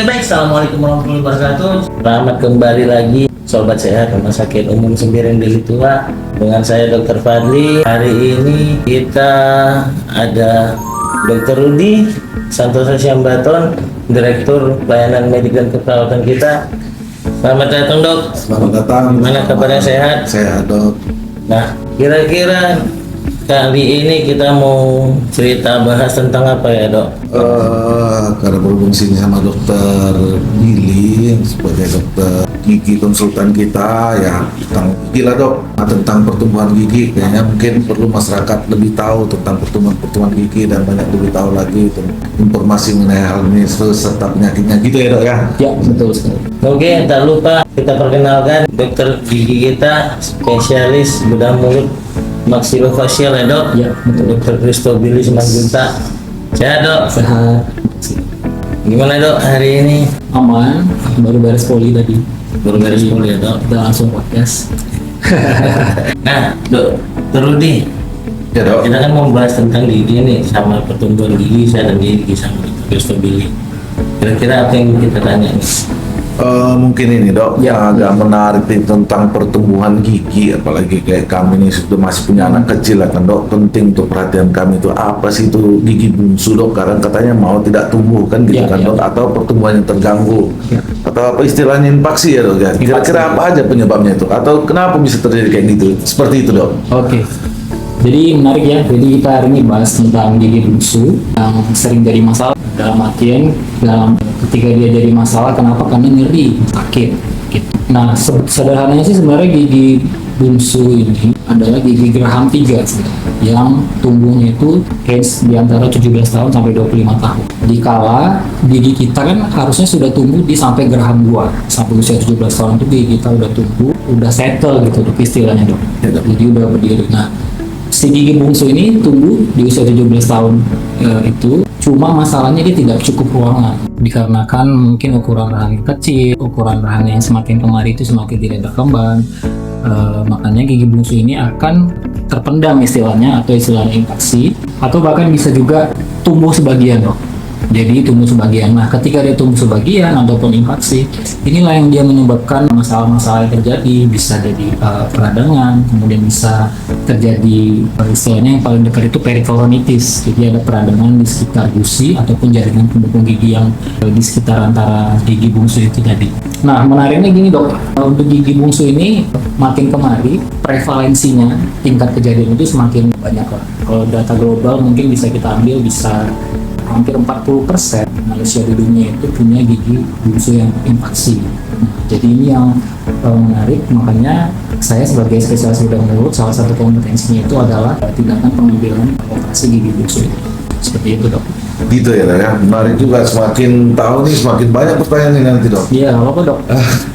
Oke baik, Assalamualaikum warahmatullahi wabarakatuh. Selamat kembali lagi Sobat Sehat Rumah Sakit Umum Sembiring Deli Tua dengan saya Dr. Fadli. Hari ini kita ada Dr. Rudi Santosa Syambaton, Direktur Pelayanan Medik dan Keperawatan kita. Selamat datang dok. Selamat datang. Gimana kabarnya, sehat? Sehat dok. Nah, kira-kira kali ini kita mau cerita bahas tentang apa ya dok? Karena berhubung sini sama dokter Billy sebagai dokter gigi konsultan kita ya tentang gigi lah dok. Nah, tentang pertumbuhan gigi kayaknya mungkin perlu masyarakat lebih tahu tentang pertumbuhan gigi dan banyak lebih tahu lagi informasi mengenai hal ini serta penyakitnya gitu ya dok ya. Ya betul sekali. Oke, tak lupa kita perkenalkan dokter gigi kita, spesialis bedah mulut maksilofacial ya dok. Ya, betul. Dr. Kristo Billy Simanjuntak. Sehat dok? Sehat. Gimana dok hari ini? Aman, baru beres poli tadi. Baru beres poli ya dok? Kita langsung podcast. Nah dok, Rudi, Ya dok. kita kan mau bahas tentang gigi nih, sama pertumbuhan gigi, saya dan gigi sama Dr. Kristo Billy. Kira-kira apa yang kita tanya nih? Mungkin ini dok Ya. yang agak menarik nih tentang pertumbuhan gigi, apalagi kayak kami ini sudah masih punya anak kecil lah kan dok, penting untuk perhatian kami itu apa sih itu gigi bungsu dok, karena katanya mau tidak tumbuh kan gitu Ya, kan ya. dok, atau pertumbuhannya terganggu Ya. atau apa istilahnya infeksi ya dok ya. Kira-kira apa aja penyebabnya itu atau kenapa bisa terjadi kayak gitu seperti itu dok? Oke. Jadi menarik ya. Jadi kita hari ini bahas tentang gigi bungsu yang sering jadi masalah dalam artian ketika dia jadi masalah kenapa? Karena nyeri, sakit gitu. Nah, sederhananya sih sebenarnya gigi bungsu ini adalah gigi geraham 3 yang tumbuhnya itu range di antara 17 tahun sampai 25 tahun. Dikala gigi kita kan harusnya sudah tumbuh di sampai geraham 2. Sampai usia 17 tahun itu gigi kita udah tumbuh, udah settle gitu dok istilahnya dok. Jadi udah berdiri. Nah, si gigi bungsu ini tumbuh di usia 17 tahun itu, cuma masalahnya dia tidak cukup ruangan dikarenakan mungkin ukuran rahangnya kecil, ukuran rahangnya yang semakin kemari itu semakin tidak berkembang. Makanya gigi bungsu ini akan terpendam istilahnya, atau istilahnya infeksi, atau bahkan bisa juga tumbuh sebagian dok. Jadi tumbuh sebagian. Nah, ketika dia tumbuh sebagian ataupun infeksi, inilah yang dia menyebabkan masalah-masalah yang terjadi. Bisa jadi peradangan, kemudian bisa terjadi istilahnya yang paling dekat itu perikoronitis. Jadi ada peradangan di sekitar gusi ataupun jaringan pendukung gigi yang di sekitar antara gigi bungsu itu tadi. Nah, menariknya gini dok, untuk gigi bungsu ini makin kemari prevalensinya, tingkat kejadian itu semakin banyak lah. Kalau data global mungkin bisa kita ambil, bisa hampir 40% manusia di dunia itu punya gigi bungsu yang infeksi. Jadi ini yang menarik, makanya saya sebagai spesialis bedah mulut, salah satu kompetensinya itu adalah tindakan pengambilan operasi gigi bungsu itu. Seperti itu dok. Gitu ya dok ya. Menarik juga, semakin tahu nih semakin banyak pertanyaan ini nanti dok. Iya, apa dok?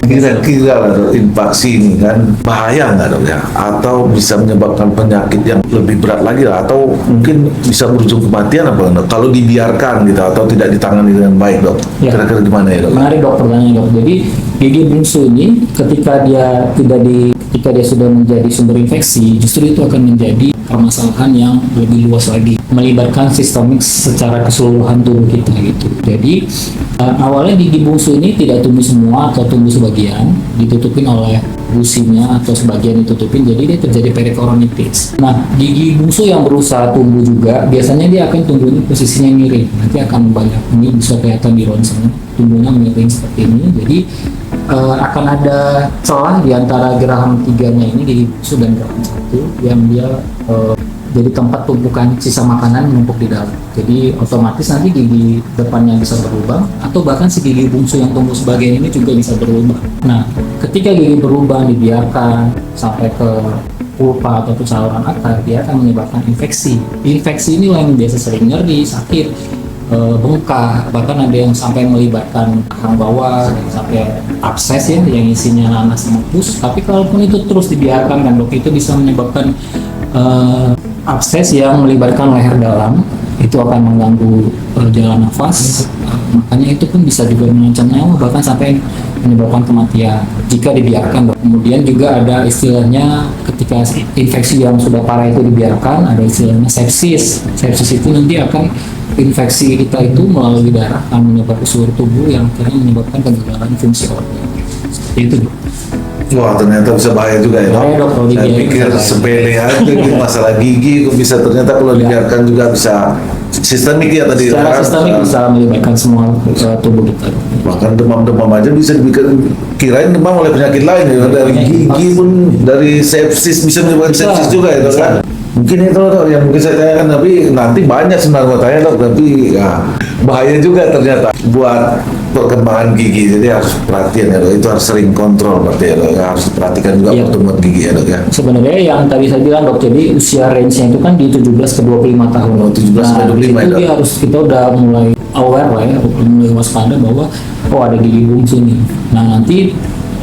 Kira-kira lah dok, infeksi ini kan bahaya nggak dok ya? Atau bisa menyebabkan penyakit yang lebih berat lagi lah? Atau mungkin bisa berujung kematian apa dok? Kalau dibiarkan gitu atau tidak ditangani dengan baik dok? Ya. Kira-kira gimana ya dok? Menarik dok pertanyaannya dok. Jadi gigi bungsu ini ketika dia sudah menjadi sumber infeksi, justru itu akan menjadi permasalahan yang lebih luas lagi, melibatkan sistemik secara keseluruhan tubuh kita gitu. Jadi awalnya gigi bungsu ini tidak tumbuh semua atau tumbuh sebagian, ditutupin oleh gusinya atau sebagian ditutupin, jadi dia terjadi perikoronitis. Nah, gigi bungsu yang berusaha tumbuh juga biasanya dia akan tumbuhnya posisinya miring. Nanti akan banyak, ini bisa kelihatan di ronsen, tumbuhnya miring seperti ini. Jadi akan ada celah di antara geraham 3-nya ini, gigi bungsu dan geraham 1, yang dia jadi tempat tumpukan sisa makanan menumpuk di dalam. Jadi otomatis nanti gigi depannya bisa berlubang, atau bahkan si gigi bungsu yang tumbuh sebagian ini juga bisa berlubang. Nah, ketika gigi berlubang dibiarkan sampai ke pulpa atau saluran akar, dia akan menyebabkan infeksi. Infeksi inilah yang biasa sering nyeri, sakit, bengkak, bahkan ada yang sampai melibatkan rahang bawah, sampai abses ya, yang isinya nanas sama pus. Tapi kalaupun itu terus dibiarkan kan dok, itu bisa menyebabkan abses yang melibatkan leher dalam, itu akan mengganggu jalan nafas. Makanya itu pun bisa juga mengancam nyawa, bahkan sampai menyebabkan kematian jika dibiarkan, dok. Kemudian juga ada istilahnya ketika infeksi yang sudah parah itu dibiarkan, ada istilahnya sepsis. Sepsis itu nanti akan infeksi kita itu melalui darah akan menyebar ke seluruh tubuh yang akhirnya menyebabkan kegagalan fungsi organ. Seperti itu, dok. Wah, ternyata bisa bahaya juga ya, Bahaya, dok, kalau Saya dibiarkan pikir bisa bahaya. sepele aja gitu, masalah gigi kok bisa, ternyata kalau Ya. dibiarkan juga bisa sistemik ya tadi. Secara kan? sistemik bisa melibatkan semua tubuh kita, dok. Bahkan demam-demam aja bisa dibikin, kirain demam oleh penyakit lain ya, dari gigi pun, dari sepsis bisa menyebabkan Bisa. sepsis juga ya, dok, kan? Mungkin itu, dok, yang mungkin saya tanyakan, tapi nanti banyak sebenarnya mau tanya, dok, tapi ya bahaya juga ternyata buat perkembangan gigi. Jadi harus perhatian ya, dok. Itu harus sering kontrol berarti ya, dok. Harus perhatikan juga Iya. pertumbuhan gigi ya, dok, ya. Sebenarnya yang tadi saya bilang, dok, jadi usia range-nya itu kan di 17 ke 25 tahun. Oh, 17 ke 25 itu ya, dia dok. harus, kita udah mulai aware lah ya, mulai waspada bahwa oh ada gigi bungsu nih. Nah nanti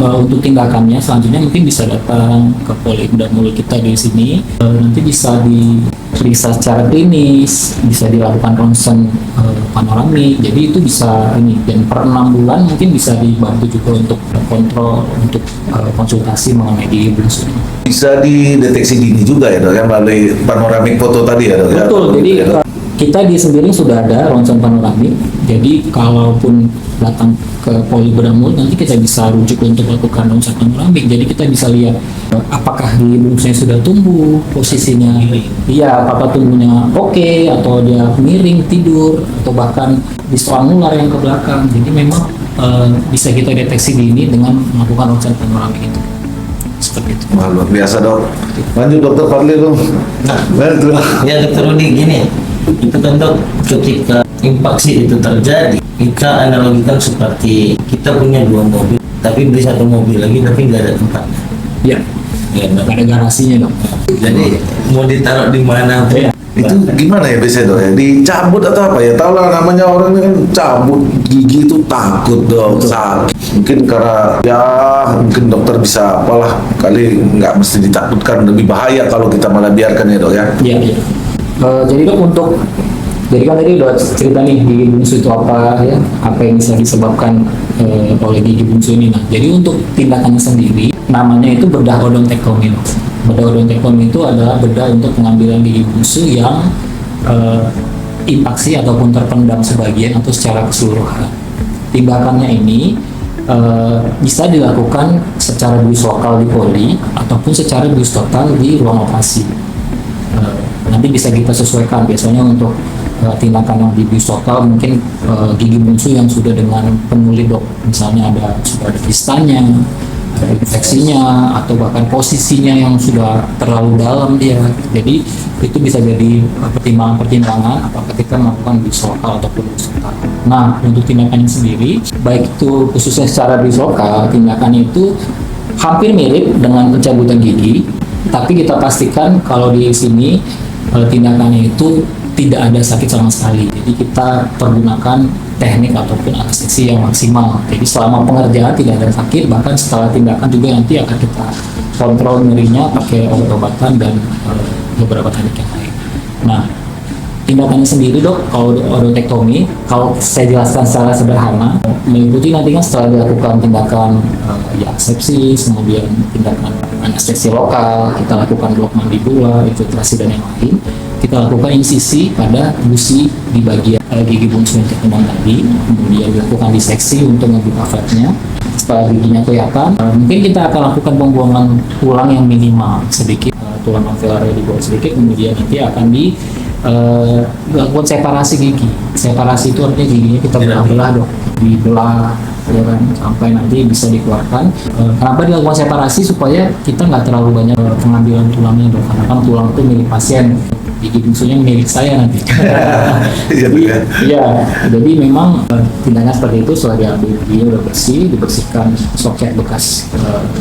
untuk tindakannya selanjutnya mungkin bisa datang ke Polda mulut kita di sini. Nanti bisa diperiksa secara klinis, bisa dilakukan ronsen panoramik. Jadi itu bisa ini, dan per 6 bulan mungkin bisa dibantu juga untuk kontrol, untuk konsultasi mengenai gigi bungsu. Bisa dideteksi dini juga ya, dok, ya, melalui panoramik foto tadi ya, dok, ya. Betul, jadi Ya, dok. kita di Sembiring sudah ada ronsen panoramik. Jadi kalaupun datang ke Polda Mulut nanti kita bisa rujuk untuk melakukan ronsen panoramik. Jadi kita bisa lihat apakah gigi bungsunya sudah tumbuh, posisinya iya, apakah tumbuhnya oke atau dia miring tidur atau bahkan distoangular yang ke belakang. Jadi memang bisa kita deteksi dini dengan melakukan ronsen panoramik itu. Seperti itu. Wah, luar biasa, dok. Lanjut, dokter Fadli, dong. Baik, terima. Ya dokter Rudi, gini, itu kan dok, ketika infeksi itu terjadi, kita analogikan seperti kita punya 2 mobil, tapi beli 1 mobil lagi tapi nggak ada tempatnya. Ya, Ya, dok. ada garasinya, dok. Jadi mau ditaruh di mana pun, Iya. Itu gimana ya biasanya, dok, ya? Dicabut atau apa ya? Tahu lah namanya orang ini kan cabut gigi itu takut, dok, sakit. Mungkin karena ya mungkin dokter bisa apalah, kali nggak mesti ditakutkan, lebih bahaya kalau kita malah biarkan ya, dok, ya. Iya, iya. Jadi dok, jadi kan tadi udah cerita nih gigi bungsu itu apa ya, apa yang bisa disebabkan oleh gigi bungsu ini. Nah, jadi untuk tindakannya sendiri, namanya itu bedah odontektomi. Bedah odontektomi itu adalah bedah untuk pengambilan gigi bungsu yang impaksi ataupun terpendam sebagian atau secara keseluruhan. Tindakannya ini bisa dilakukan secara bius lokal di poli ataupun secara bius total di ruang operasi. Nanti bisa kita sesuaikan, biasanya untuk tindakan yang di bius total mungkin gigi bungsu yang sudah dengan penyulit, dok, misalnya sudah ada kistanya, ada infeksinya, atau bahkan posisinya yang sudah terlalu dalam dia. Jadi itu bisa jadi pertimbangan-pertimbangan apakah kita melakukan bius lokal ataupun bius total. Nah, untuk tindakannya sendiri, baik itu khususnya secara bius lokal, tindakannya itu hampir mirip dengan pencabutan gigi, tapi kita pastikan kalau di sini tindakannya itu tidak ada sakit sama sekali. Jadi kita pergunakan teknik ataupun anestesi yang maksimal. Jadi selama pengerjaan tidak ada sakit, bahkan setelah tindakan juga nanti akan kita kontrol nyerinya pakai obat-obatan dan beberapa teknik yang lain. Nah, tindakannya sendiri, dok, kalau odontektomi, kalau saya jelaskan secara sederhana, meliputi nanti kan setelah dilakukan tindakan ya sepsis, kemudian tindakan anestesi lokal, kita lakukan blok mandibula, infiltrasi dan yang lain. Kita lakukan insisi pada gusi di bagian gigi bungsu yang terkembang tadi, kemudian dilakukan diseksi untuk membuka flapnya. Setelah giginya kelihatan, mungkin kita akan lakukan pembuangan tulang yang minimal sedikit, tulang alveolar dibuat sedikit, kemudian nanti akan dilakukan separasi gigi. Separasi itu artinya giginya kita belah-belah, dok, dibelah ya kan, sampai nanti bisa dikeluarkan. Kenapa dilakukan separasi? Supaya kita nggak terlalu banyak pengambilan tulangnya, dok, karena kan tulang itu milik pasien, gigi bungsunya milik saya nanti. Iya, jadi memang tindakan seperti itu. Setelah diambil giginya udah bersih, dibersihkan soket bekas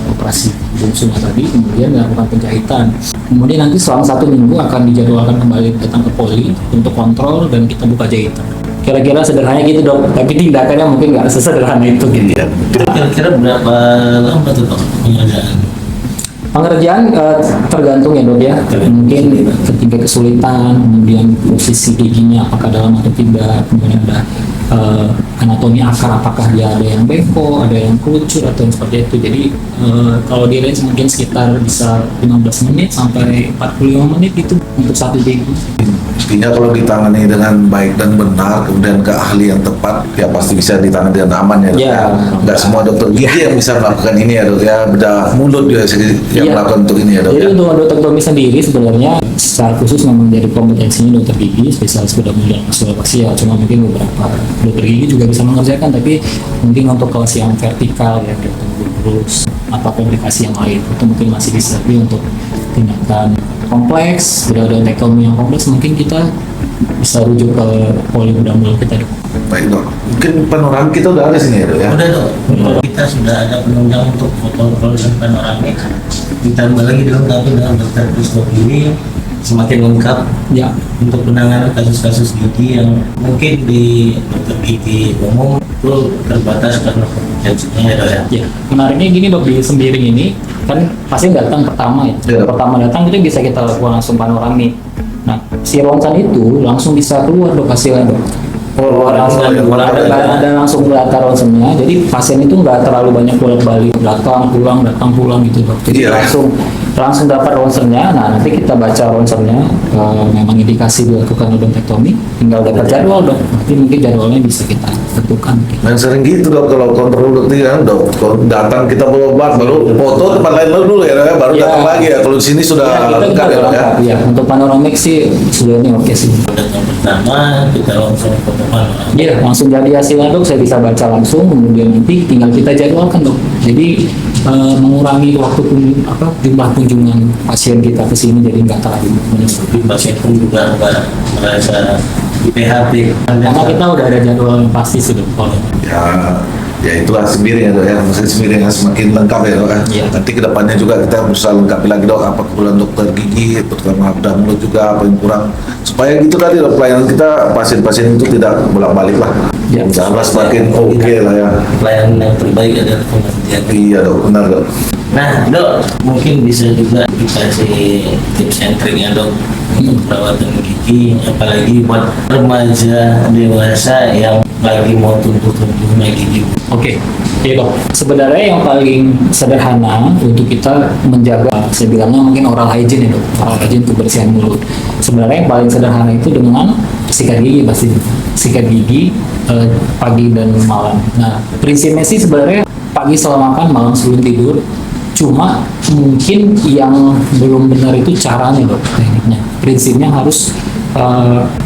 operasi bungsunya tadi, kemudian dilakukan penjahitan. Kemudian nanti selama 1 minggu akan dijadwalkan kembali datang ke poli untuk kontrol dan kita buka jahitan. Kira-kira sederhananya gitu, dok, tapi tindakannya mungkin nggak sesederhana itu gitu. Iya. Kira-kira berapa lama tuh dok pengerjaan? Pengerjaan tergantung ya, dok, ya. Mungkin ketika kesulitan, kemudian posisi giginya apakah dalam atau tidak, kemudian ada anatomi akar, apakah dia ada yang bengkok, ada yang kerucut atau yang seperti itu. Jadi kalau di range mungkin sekitar bisa 15 menit sampai 45 menit itu untuk satu gigi. Intinya kalau ditangani dengan baik dan benar, kemudian ke ahli yang tepat, ya pasti bisa ditangani dengan aman ya dok. Ya. Nggak semua dokter gigi yang bisa melakukan ini ya dok ya, bedah mulut juga yang melakukan untuk ini ya dok. Jadi Ya. untuk odontomi sendiri sebenarnya secara khusus memang jadi kompetensinya dokter gigi, spesialis bedah mulut maksimal. Cuma mungkin beberapa dokter gigi juga bisa mengerjakan, tapi mungkin untuk kelas yang vertikal ya, terus atau komplikasi yang lain itu mungkin masih bisa. Tapi untuk tindakan kompleks, bedah odontomi yang kompleks mungkin kita bisa rujuk ke poli bedah mulut kita dok. Baik dok, mungkin panoramik kita udah ada sini ya dok ya. Udah dok, kita sudah ada penunjang untuk foto dan panoramik. Ditambah lagi dilengkapi dengan dokter Kristo ini semakin lengkap Ya, untuk penanganan kasus-kasus gigi yang mungkin di dokter gigi umum itu terbatas karena kompetensinya ya dok ya. ya. Menariknya gini dok, di Sembiring ini kan pasien datang pertama ya. Ya. Pertama datang itu bisa kita lakukan langsung panoramik. Nah, si ronsen itu langsung bisa keluar dok hasilnya dok. Langsung ada langsung kelihatan ronsennya. Jadi pasien itu nggak terlalu banyak bolak-balik datang pulang gitu dok. Jadi Iya. langsung dapat ronsennya. Nah, nanti kita baca ronsennya, memang indikasi dilakukan odontektomi, tinggal dapat jadwal dok. Nanti mungkin jadwalnya bisa kita tentukan. Dan sering gitu dok, kalau kontrol dokter kan dok, kalau datang kita bawa obat baru foto tempat lain dulu ya dok ya, baru Ya. datang lagi ya. Kalau di sini sudah kita lengkap ya dok ya. lengkap, ya. Untuk panoramik sih sudah ini oke sih. Datang pertama kita langsung foto panoramik. Iya, langsung jadi hasilnya dok, saya bisa baca langsung, kemudian nanti tinggal kita jadwalkan dok. Jadi mengurangi waktu jumlah kunjungan pasien kita ke sini, jadi nggak terlalu menyebabkan Pasien pun juga nggak merasa di PHP karena kita udah ada jadwal yang pasti sudah kalau Ya itulah Sembiring ya dok ya, maksudnya Sembiring yang semakin lengkap ya dok ya. Iya. Nanti kedepannya juga kita berusaha lengkapi lagi dok, apa keperluan dokter gigi, terutama bedah mulut juga apa yang kurang, supaya gitu tadi dok, pelayanan kita pasien-pasien itu tidak bolak-balik lah. Ya. Insyaallah semakin oke lah ya. pelayanan yang terbaik adalah pengertian. Iya dok, benar dok. Nah dok, mungkin bisa juga dikasih tips and triknya dok untuk perawatan gigi, apalagi buat remaja dewasa yang lagi mau tumbuh-tumbuhnya gigi. Oke, ya dok. Sebenarnya yang paling sederhana untuk kita menjaga, saya bilangnya mungkin oral hygiene ya dok. Oral hygiene kebersihan mulut. Sebenarnya yang paling sederhana itu dengan sikat gigi pasti. Sikat gigi pagi dan malam. Nah, prinsipnya sih sebenarnya pagi setelah makan, malam sebelum tidur. Cuma mungkin yang belum benar itu caranya dok, tekniknya. Prinsipnya harus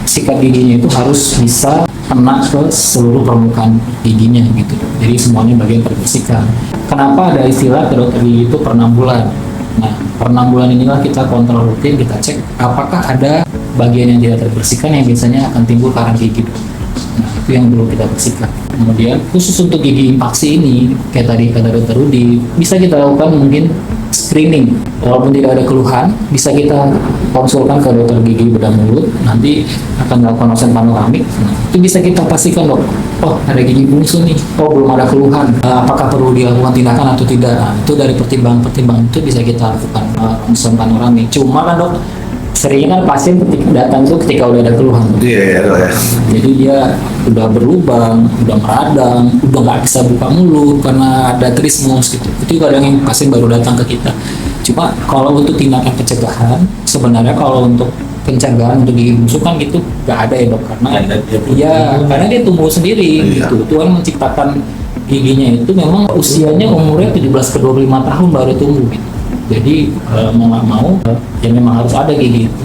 sikat giginya itu harus bisa kena ke seluruh permukaan giginya gitu. Jadi semuanya bagian terbersihkan. Kenapa ada istilah ke dokter gigi itu per 6 bulan? Nah, per 6 bulan inilah kita kontrol rutin, kita cek apakah ada bagian yang tidak terbersihkan yang biasanya akan timbul karang gigi. Nah, itu yang perlu kita bersihkan. Kemudian khusus untuk gigi impaksi ini, kayak tadi kata dokter Rudi, bisa kita lakukan mungkin screening. Walaupun tidak ada keluhan, bisa kita konsulkan ke dokter gigi bedah mulut, nanti akan melakukan ronsen panoramik. Nah, itu bisa kita pastikan dok, oh ada gigi bungsu nih, oh belum ada keluhan, apakah perlu dilakukan tindakan atau tidak. Nah, itu dari pertimbangan-pertimbangan itu bisa kita lakukan ronsen panoramik. Cuma kan dok, seringnya kan pasien ketika datang tuh ketika udah ada keluhan. Iya ya dok ya. Jadi dia udah berlubang, udah meradang, udah nggak bisa buka mulut karena ada trismus gitu. Itu kadang yang pasien baru datang ke kita. Cuma kalau untuk tindakan pencegahan, sebenarnya kalau untuk pencegahan untuk gigi busuk kan gitu nggak ada ya dok, karena karena dia tumbuh sendiri Iya. gitu. Tuhan menciptakan giginya itu memang usianya umurnya 17 ke 25 tahun baru tumbuh gitu. Jadi mau nggak mau ya memang harus ada gigi itu.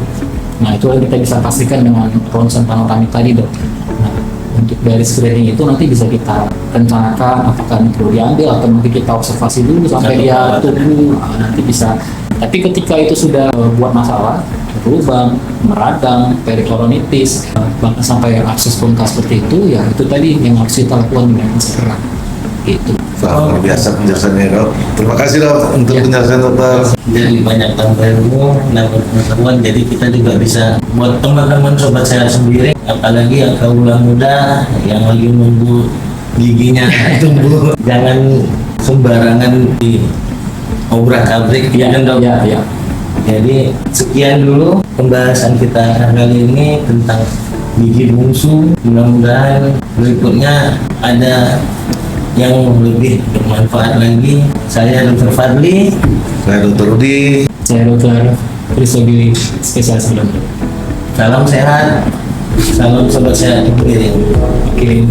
Nah itu yang kita bisa pastikan dengan ronsen panoramik tadi dok. Nah untuk dari screening itu nanti bisa kita rencanakan apakah ini perlu diambil atau mungkin kita observasi dulu sampai dia tumbuh. Nah, nanti bisa. Tapi ketika itu sudah buat masalah, berlubang, meradang, perikoronitis, bahkan sampai akses bengkak seperti itu, ya itu tadi yang harus kita lakukan dengan segera. Gitu. Wah, luar biasa penjelasannya dok. Terima kasih dok untuk Ya. penjelasan dokter. Jadi banyak tambah ilmu, nambah pengetahuan. Jadi kita juga bisa buat teman-teman sobat saya sendiri, apalagi yang kaula muda yang lagi nunggu giginya tumbuh, jangan sembarangan di obrak-abrik ya kan dok. Ya, ya. Jadi sekian dulu pembahasan kita kali ini tentang gigi bungsu. Mudah-mudahan berikutnya ada yang lebih bermanfaat lagi. Saya Dr. Fadli. Saya Dr. Rudi. Saya Dr. Trisogili, spesialis bedah. Salam sehat. Salam sobat sehat. Oke.